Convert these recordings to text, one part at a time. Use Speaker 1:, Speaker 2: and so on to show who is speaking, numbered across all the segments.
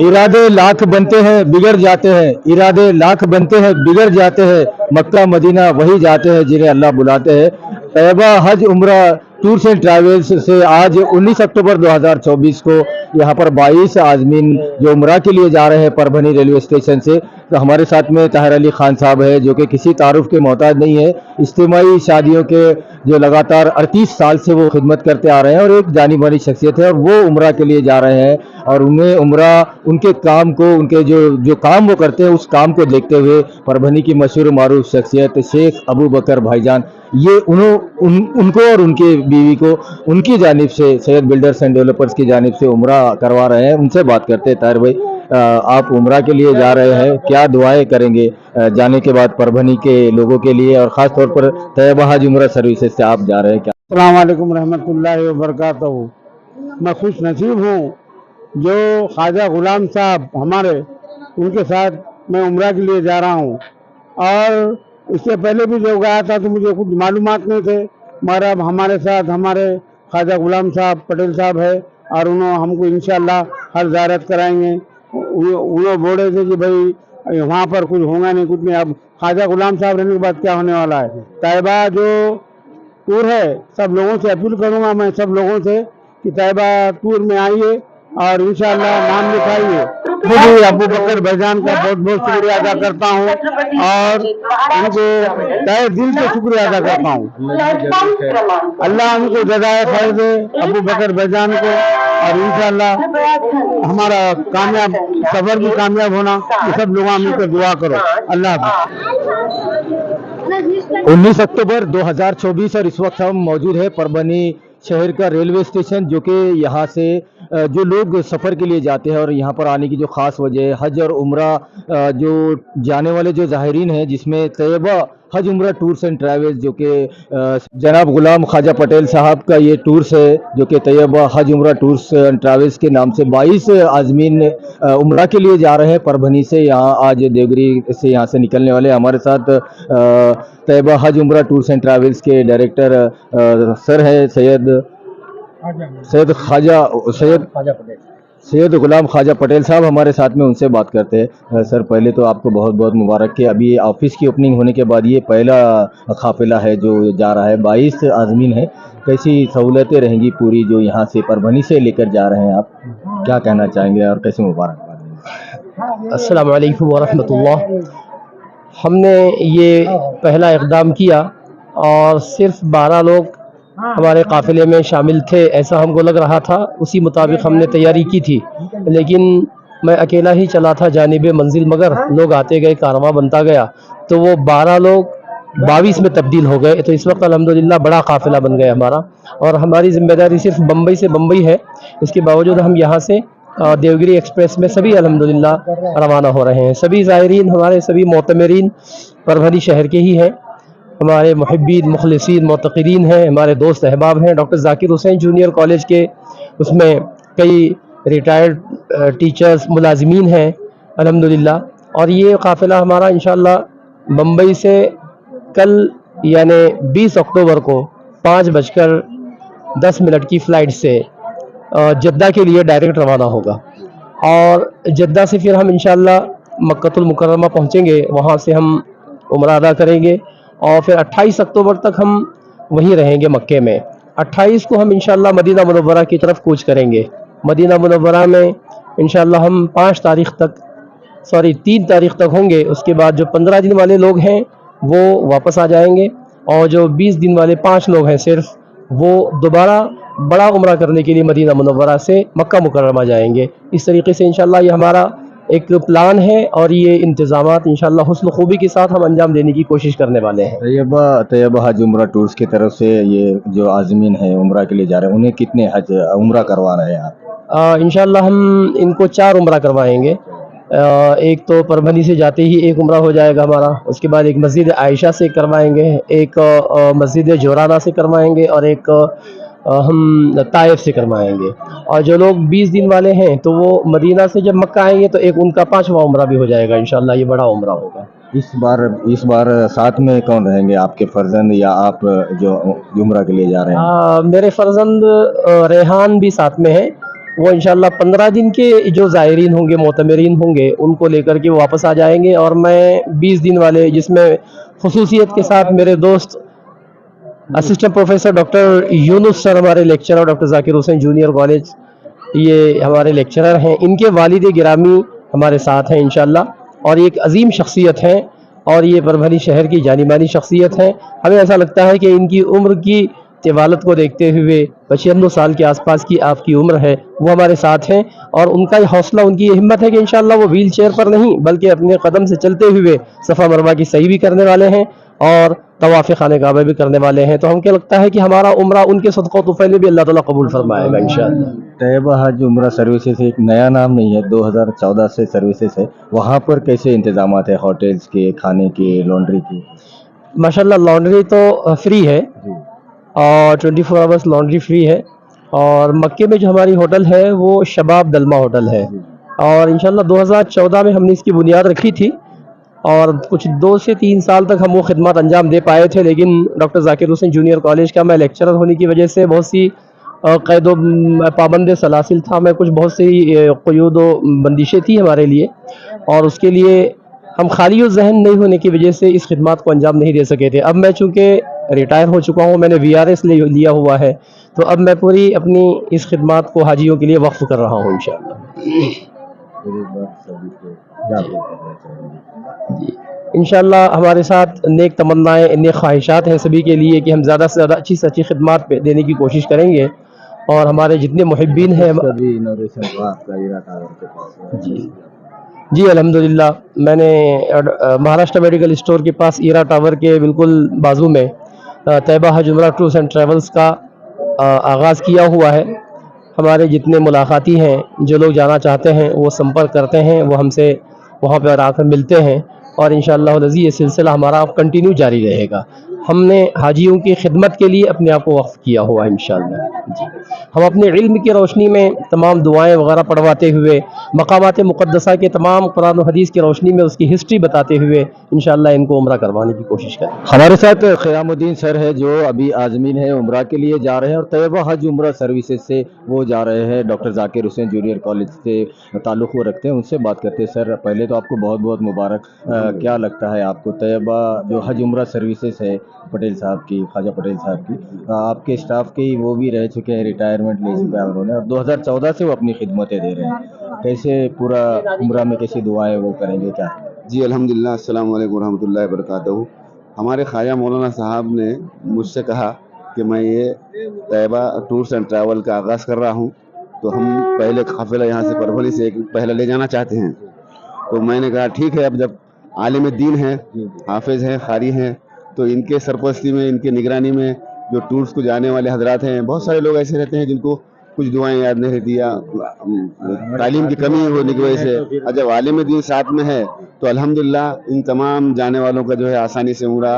Speaker 1: इरादे लाख बनते हैं बिगड़ जाते हैं, इरादे लाख बनते हैं बिगड़ जाते हैं, मक्का मदीना वही जाते हैं जिन्हें अल्लाह बुलाते हैं। तैयबा हज उम्रा टूर्स एंड ट्रैवल्स से आज 19 अक्टूबर 2024 को यहाँ पर 22 आज़मीन जो उम्रा के लिए जा रहे हैं परभनी रेलवे स्टेशन से, तो हमारे साथ में ताहिर अली खान साहब है जो कि किसी तारुफ के मोहताज नहीं है। इज्तिमाई शादियों के जो लगातार 38 साल से वो खिदमत करते आ रहे हैं और एक जानी मानी शख्सियत है, और वो उम्रा के लिए जा रहे हैं और उन्हें उम्रा उनके काम को, उनके जो काम वो करते हैं उस काम को देखते हुए परभनी की मशहूर मारूफ शख्सियत शेख अबू बकर भाईजान ये उनको और उनके बीवी को उनकी जानिब से सैयद बिल्डर्स एंड डेवलपर्स की जानिब से उम्रा करवा रहे हैं। उनसे बात करते हैं। ताहिर भाई, आप उम्रा के लिए जा रहे हैं, क्या दुआएं करेंगे जाने के बाद परभनी के लोगों के लिए, और ख़ास तौर पर तैयबा हज उम्रा सर्विसेज से आप जा रहे हैं, क्या?
Speaker 2: अस्सलाम वालेकुम रहमतुल्लाहि व बरकातहू। मैं खुश नसीब हूँ जो ख्वाजा गुलाम साहब हमारे, उनके साथ मैं उम्रा के लिए जा रहा हूँ। और इससे पहले भी जो गया था तो मुझे कुछ मालूमात नहीं थे, मगर अब हमारे साथ हमारे ख्वाजा गुलाम साहब पटेल साहब है और उन्होंने हमको इंशाअल्लाह हर ज़ियारत कराएंगे। उन्होंने बोले थे कि भाई वहाँ पर कुछ होगा नहीं, कुछ नहीं। अब ख्वाजा गुलाम साहब रहने के बाद क्या होने वाला है। तैयबा जो टूर है, सब लोगों से अपील करूंगा मैं, सब लोगों से कि तैयबा टूर में आइए और इंशाअल्लाह नाम लिखाइए। मुझे अबू बकर भाईजान का बहुत बहुत शुक्रिया अदा करता हूँ और उनको तहे दिल से शुक्रिया अदा करता हूँ। अल्लाह उनको जज़ाए खैर दे अबू बकर भाईजान को, और इंशाअल्लाह हमारा कामयाब सफर भी कामयाब होना। ये सब लोग मिलकर दुआ करो। अल्लाह हाफ़िज़।
Speaker 1: 19 अक्टूबर 2024 और इस वक्त हम मौजूद है परभनी शहर का रेलवे स्टेशन, जो कि यहाँ से जो लोग सफ़र के लिए जाते हैं और यहाँ पर आने की जो ख़ास वजह है हज और उम्रा, जो जाने वाले जो ज़ाहिरीन हैं जिसमें तैयबा हज उम्रा टूर्स एंड ट्रैवल्स जो कि जनाब गुलाम ख्वाजा पटेल साहब का ये टूर्स है, जो कि तैयबा हज उम्रा टूर्स एंड ट्रैवल्स के नाम से 22 आज़मीन उम्रा के लिए जा रहे हैं परभनी से। यहाँ आज देवगिरी से यहाँ से निकलने वाले हमारे साथ तैयबा हज उम्रा टूर्स एंड ट्रैवल्स के डायरेक्टर सर है सैयद गुलाम ख्वाजा पटेल साहब हमारे साथ में, उनसे बात करते हैं। सर, पहले तो आपको बहुत बहुत मुबारक कि अभी ऑफिस की ओपनिंग होने के बाद ये पहला काफिला है जो जा रहा है, 22 आज़मीन है। कैसी सहूलतें रहेंगी पूरी जो यहाँ से परभनी से लेकर जा रहे हैं, आप क्या कहना चाहेंगे और कैसे मुबारक?
Speaker 3: अस्सलाम वालेकुम वरहमतुल्लाह। हमने ये पहला इक़दाम किया और सिर्फ 12 लोग हमारे काफ़िले में शामिल थे, ऐसा हमको लग रहा था। उसी मुताबिक हमने तैयारी की थी, लेकिन मैं अकेला ही चला था जानिब मंजिल, मगर लोग आते गए, कारवां बनता गया, तो वो 12 लोग 22 में तब्दील हो गए। तो इस वक्त अल्हम्दुलिल्लाह बड़ा काफ़िला बन गया हमारा, और हमारी ज़िम्मेदारी सिर्फ बम्बई से बम्बई है। इसके बावजूद हम यहाँ से देवगिरी एक्सप्रेस में सभी अल्हम्दुलिल्लाह रवाना हो रहे हैं। सभी ज़ायरीन, हमारे सभी मोतमरीन परभनी शहर के ही हैं, हमारे मुहिब्बीन, मुखलिसीन, मोतक़रीन हैं, हमारे दोस्त अहबाब हैं। Doctor Zakir Hussain junior college के उसमें कई रिटायर्ड टीचर्स, मुलाजिमीन हैं अल्हम्दुलिल्लाह। और ये काफ़िला हमारा इंशाअल्लाह बम्बई से कल यानी 20 अक्टूबर को 5:10 की फ़्लाइट से जद्दा के लिए डायरेक्ट रवाना होगा, और जद्दा से फिर हम इंशाअल्लाह मक्कतुल मुकर्रमा पहुँचेंगे, वहाँ से हम उम्रा अदा करेंगे और फिर 28 अक्टूबर तक हम वहीं रहेंगे मक्के में। 28 को हम इंशाअल्लाह मदीना मुनव्वरा की तरफ कूच करेंगे। मदीना मुनव्वरा में इंशाअल्लाह हम 3 तारीख तक होंगे। उसके बाद जो 15 दिन वाले लोग हैं वो वापस आ जाएंगे, और जो 20 दिन वाले 5 लोग हैं सिर्फ, वो दोबारा बड़ा उम्रा करने के लिए मदीना मुनव्वरा से मक्का मुकर्रमा जाएंगे। इस तरीके से इंशाअल्लाह ये हमारा एक प्लान है, और ये इंतज़ामात इंशाअल्लाह हुस्न खूबी के साथ हम अंजाम देने की कोशिश करने वाले हैं।
Speaker 1: तैयबा हज उम्रा टूर्स की तरफ से ये जो आज़मीन है उम्रा के लिए जा रहे हैं, उन्हें कितने हज उम्रा करवा रहे हैं आप?
Speaker 3: इंशाअल्लाह हम इनको 4 उम्रा करवाएंगे। एक तो परभनी से जाते ही एक उम्रा हो जाएगा हमारा, उसके बाद एक मस्जिद आयशा से करवाएंगे, एक मस्जिद जोराना से करवाएंगे, और एक हम ताइफ से करवाएंगे। और जो लोग 20 दिन वाले हैं तो वो मदीना से जब मक्का आएंगे तो एक उनका 5वां उम्रा भी हो जाएगा इंशाअल्लाह। ये बड़ा उम्रा होगा।
Speaker 1: इस बार साथ में कौन रहेंगे, आपके फर्जंद या आप जो उम्रा के लिए जा रहे हैं?
Speaker 3: मेरे फर्जंद रेहान भी साथ में है, वो इंशाल्लाह 15 दिन के जो ज़ायरीन होंगे, मोतमरीन होंगे, उनको लेकर के वो वापस आ जाएंगे। और मैं 20 दिन वाले, जिसमें खसूसियत के साथ मेरे दोस्त assistant professor doctor Yunus sir, हमारे lecturer, doctor Zakir Hussain junior college, ये हमारे लेक्चरर हैं, इनके वालिद गिरामी हमारे साथ हैं इंशाल्लाह। और ये एक अजीम शख्सियत हैं और ये परभनी शहर की जानी मानी शख्सियत हैं। हमें ऐसा लगता है कि इनकी उम्र की तिवालत को देखते हुए 95 साल के आसपास की आपकी उम्र है, वो हमारे साथ हैं। और उनका ये हौसला, उनकी ये हिम्मत है कि इंशाल्लाह वो व्हील चेयर पर नहीं बल्कि अपने कदम से चलते हुए सफ़ा मरवा की सही भी करने वाले हैं और तवाफ़ खाने काबा भी करने वाले हैं। तो हमको लगता है कि हमारा उम्रा उनके सदक़ा तुफ़ैल में भी अल्लाह ताला कबूल फरमाएगा इंशाअल्लाह।
Speaker 1: तैयबा हज उम्रा सर्विसेज एक नया नाम नहीं है, 2014 से सर्विसेज है। वहाँ पर कैसे इंतजामात है, होटल्स के, खाने के, लॉन्ड्री की?
Speaker 3: माशाल्लाह लॉन्ड्री तो फ्री है और 24 आवर्स लॉन्ड्री फ्री है। और मक्के में जो हमारी होटल है वो शबाब दलमा होटल है और इंशाल्लाह 2014 में हमने इसकी बुनियाद रखी थी और कुछ 2 से 3 साल तक हम वो खिदमत अंजाम दे पाए थे। लेकिन doctor Zakir Hussain junior college का मैं लेक्चरर होने की वजह से बहुत सी क़ैद पाबंद सलासिल था, मैं कुछ बहुत सी क़यूद बंदिशें थी हमारे लिए और उसके लिए हम खाली और जहन नहीं होने की वजह से इस खिदमत को अंजाम नहीं दे सके थे। अब मैं चूँकि रिटायर हो चुका हूँ, मैंने VRS लिया हुआ है, तो अब मैं पूरी अपनी इस खिदमत को हाजियों के लिए वक्फ कर रहा हूँ इंशाअल्लाह। हमारे साथ नेक तमन्नाएँ, नेक ख्वाहिशात हैं सभी के लिए कि हम ज़्यादा से ज़्यादा अच्छी से अच्छी खिदमत पे देने की कोशिश करेंगे और हमारे जितने मुहिब्बीन हैं जी अल्हम्दुलिल्लाह। मैंने महाराष्ट्र मेडिकल स्टोर के पास ईरा टावर के बिल्कुल बाजू में तैयबा हज उम्रा टूर्स एंड ट्रैवल्स का आगाज़ किया हुआ है। हमारे जितने मुलाकाती हैं, जो लोग जाना चाहते हैं वो संपर्क करते हैं, वो हमसे वहाँ पर आकर मिलते हैं और इंशाअल्लाह अज़ीज़ ये सिलसिला हमारा कंटिन्यू जारी रहेगा। हमने हाजियों की खिदमत के लिए अपने आप को वक्फ किया हुआ है इंशाअल्लाह जी। हम अपने इल्म की रोशनी में तमाम दुआएं वगैरह पढ़वाते हुए, मकामात मुक़द्दसा के तमाम कुरान और हदीस की रोशनी में उसकी हिस्ट्री बताते हुए इंशाअल्लाह इनको उम्रा करवाने की कोशिश करें।
Speaker 1: हमारे साथ क़यामुद्दीन सर है जो अभी आज़मीन है, उम्रा के लिए जा रहे हैं और तैयबा हज उम्रा सर्विसेज से वो जा रहे हैं, doctor Zakir Hussain junior college से ताल्लुक़ वो रखते हैं, उनसे बात करते हैं। सर पहले तो आपको बहुत बहुत मुबारक। क्या लगता है आपको तैयबा जो हज उम्रा सर्विसेज है पटेल साहब की, ख्वाजा पटेल साहब की, आपके स्टाफ के ही वो भी रह चुके हैं, रिटायरमेंट ले चुके हैं उन्होंने और 2014 से वो अपनी खिदमतें दे रहे हैं, कैसे पूरा उम्रा में कैसी दुआएं वो करेंगे क्या?
Speaker 4: जी अल्हम्दुलिल्लाह, अस्सलाम वालेकुम रहमतुल्लाहि व बरकातहू। हमारे ख्वाजा मौलाना साहब ने मुझसे कहा कि मैं ये तैयबा टूर्स एंड ट्रैवल का आगाज़ कर रहा हूँ, तो हम पहले काफ़िला यहाँ से परभनी से एक पहला ले जाना चाहते हैं। तो मैंने कहा ठीक है, अब जब आलिम दीन हैं, हाफिज़ हैं, कारी हैं, तो इनके सरपरस्ती में, इनके निगरानी में जो टूर्स को जाने वाले हजरात हैं, बहुत सारे लोग ऐसे रहते हैं जिनको कुछ दुआएं याद नहीं रहती या तालीम की कमी होने की वजह से, और जब आलिम दीन साथ में है तो अल्हम्दुलिल्लाह इन तमाम जाने वालों का जो है आसानी से उम्रा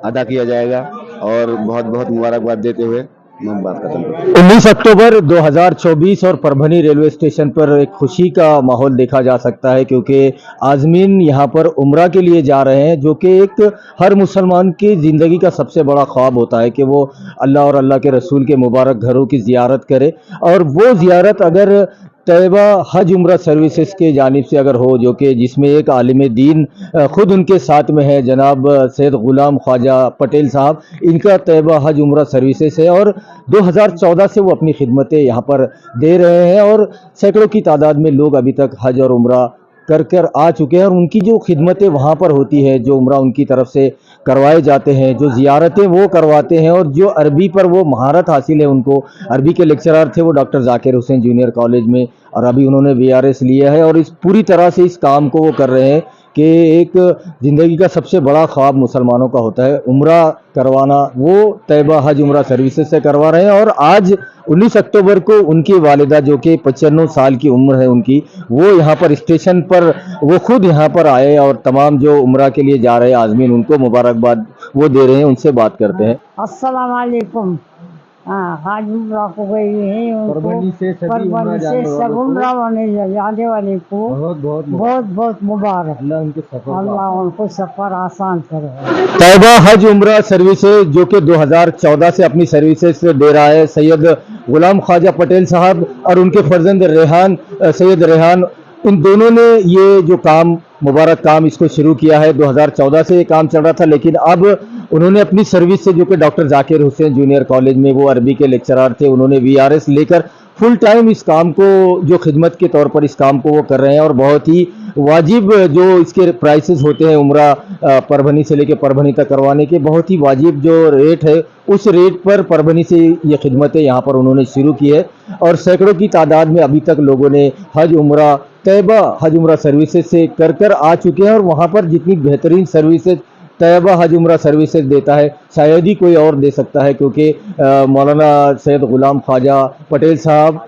Speaker 4: अदा किया जाएगा। और बहुत बहुत मुबारकबाद देते हुए मैं बात खत्म करता हूं।
Speaker 1: 19 अक्टूबर 2024 और परभनी रेलवे स्टेशन पर एक खुशी का माहौल देखा जा सकता है क्योंकि आज़मीन यहाँ पर उम्रा के लिए जा रहे हैं, जो कि एक हर मुसलमान की ज़िंदगी का सबसे बड़ा ख्वाब होता है कि वो अल्लाह और अल्लाह के रसूल के मुबारक घरों की ज़ियारत करे। और वो ज़ियारत अगर तैयबा हज उम्रा सर्विसेज के जानिब से अगर हो, जो कि जिसमें एक आलिम दीन ख़ुद उनके साथ में है, जनाब सैयद ग़ुलाम ख्वाजा पटेल साहब, इनका तैयबा हज उम्रा सर्विसेज है और 2014 से वो अपनी खिदमतें यहाँ पर दे रहे हैं और सैकड़ों की तादाद में लोग अभी तक हज और उम्रा कर आ चुके हैं। और उनकी जो खिदमतें वहाँ पर होती है, जो उम्रा उनकी तरफ से करवाए जाते हैं, जो ज़ियारतें वो करवाते हैं और जो अरबी पर वो महारत हासिल है उनको, अरबी के लेक्चरर थे वो doctor Zakir Hussain junior college में और अभी उन्होंने VRS लिया है और इस पूरी तरह से इस काम को वो कर रहे हैं कि एक ज़िंदगी का सबसे बड़ा ख्वाब मुसलमानों का होता है उम्रा करवाना, वो तैयबा हज उम्रा सर्विसेज से करवा रहे हैं। और आज 19 अक्टूबर को उनकी वालिदा जो कि 95 साल की उम्र है उनकी, वो यहाँ पर स्टेशन पर वो खुद यहाँ पर आए और तमाम जो उम्रा के लिए जा रहे हैं आज़मीन उनको मुबारकबाद वो दे रहे हैं। उनसे बात करते हैं।
Speaker 5: अस्सलाम वालेकुम। हाँ, आज उम्रा को गई है, परभनी से सब उम्रा जाने वाले को बहुत बहुत मुबारक। अल्लाह उनको सफ़र आसान करे।
Speaker 1: तैयबा हज उम्रा सर्विसेज जो कि 2014 से अपनी सर्विसेज दे रहा है, सैयद गुलाम ख्वाजा पटेल साहब और उनके फर्जंद रेहान सैयद रेहान, इन दोनों ने ये जो काम, मुबारक काम, इसको शुरू किया है। 2014 से ये काम चल रहा था, लेकिन अब उन्होंने अपनी सर्विस से, जो कि doctor Zakir Hussain junior college में वो अरबी के लेक्चरर थे, उन्होंने VRS लेकर फुल टाइम इस काम को, जो खिदमत के तौर पर इस काम को वो कर रहे हैं। और बहुत ही वाजिब जो इसके प्राइसेस होते हैं, उम्रा परभनी से लेकर परभनी तक करवाने के बहुत ही वाजिब जो रेट है, उस रेट पर परभनी से ये खिदमतें यहाँ पर उन्होंने शुरू की है। और सैकड़ों की तादाद में अभी तक लोगों ने हज उम्रा, तैयबा हज उम्रा सर्विसेज से कर आ चुके हैं। और वहाँ पर जितनी बेहतरीन सर्विसेज तैयबा हज उम्रा सर्विसेज देता है, शायद ही कोई और दे सकता है, क्योंकि मौलाना सैयद गुलाम ख्वाजा पटेल साहब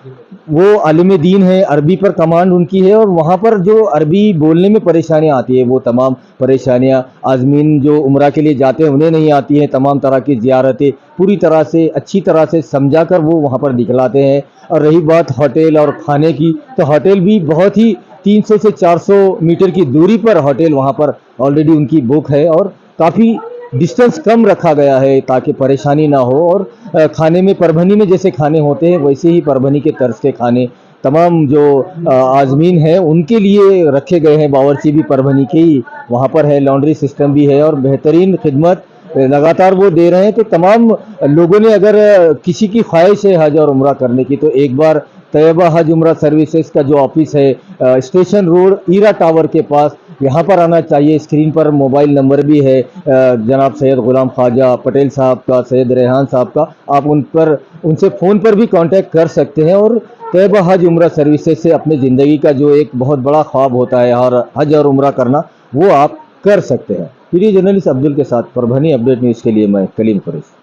Speaker 1: वो आलिम दीन है, अरबी पर कमांड उनकी है। और वहाँ पर जो अरबी बोलने में परेशानियाँ आती है, वो तमाम परेशानियाँ आज़मीन जो उम्रा के लिए जाते हैं उन्हें नहीं आती हैं। तमाम तरह की ज़ियारतें पूरी तरह से, अच्छी तरह से समझा कर वो वहाँ पर दिखलाते हैं। और रही बात होटल और खाने की, तो होटल भी बहुत ही 300 से 400 मीटर की दूरी पर होटल वहाँ पर ऑलरेडी उनकी बुक है, और काफ़ी डिस्टेंस कम रखा गया है ताकि परेशानी ना हो। और खाने में परभनी में जैसे खाने होते हैं, वैसे ही परभनी के तर्ज के खाने तमाम जो आज़मीन हैं उनके लिए रखे गए हैं। बावर्ची भी परभनी के ही वहाँ पर है, लॉन्ड्री सिस्टम भी है, और बेहतरीन खिदमत लगातार वो दे रहे हैं। तो तमाम लोगों ने, अगर किसी की ख्वाहिश है हज और उम्रा करने की, तो एक बार तैयबा हज उम्रा सर्विसेज का जो ऑफिस है स्टेशन रोड ईरा टावर के पास, यहाँ पर आना चाहिए। स्क्रीन पर मोबाइल नंबर भी है जनाब सैयद गुलाम ख्वाजा पटेल साहब का, सैयद रेहान साहब का। आप उनसे फ़ोन पर भी कांटेक्ट कर सकते हैं, और तैयबा हज उम्रा सर्विसेज से अपनी ज़िंदगी का जो एक बहुत बड़ा ख्वाब होता है और हज और उम्रा करना, वो आप कर सकते हैं। प्रिय जर्नलिस्ट अब्दुल के साथ परभनी अपडेट न्यूज़ के लिए मैं कलीम फरीद।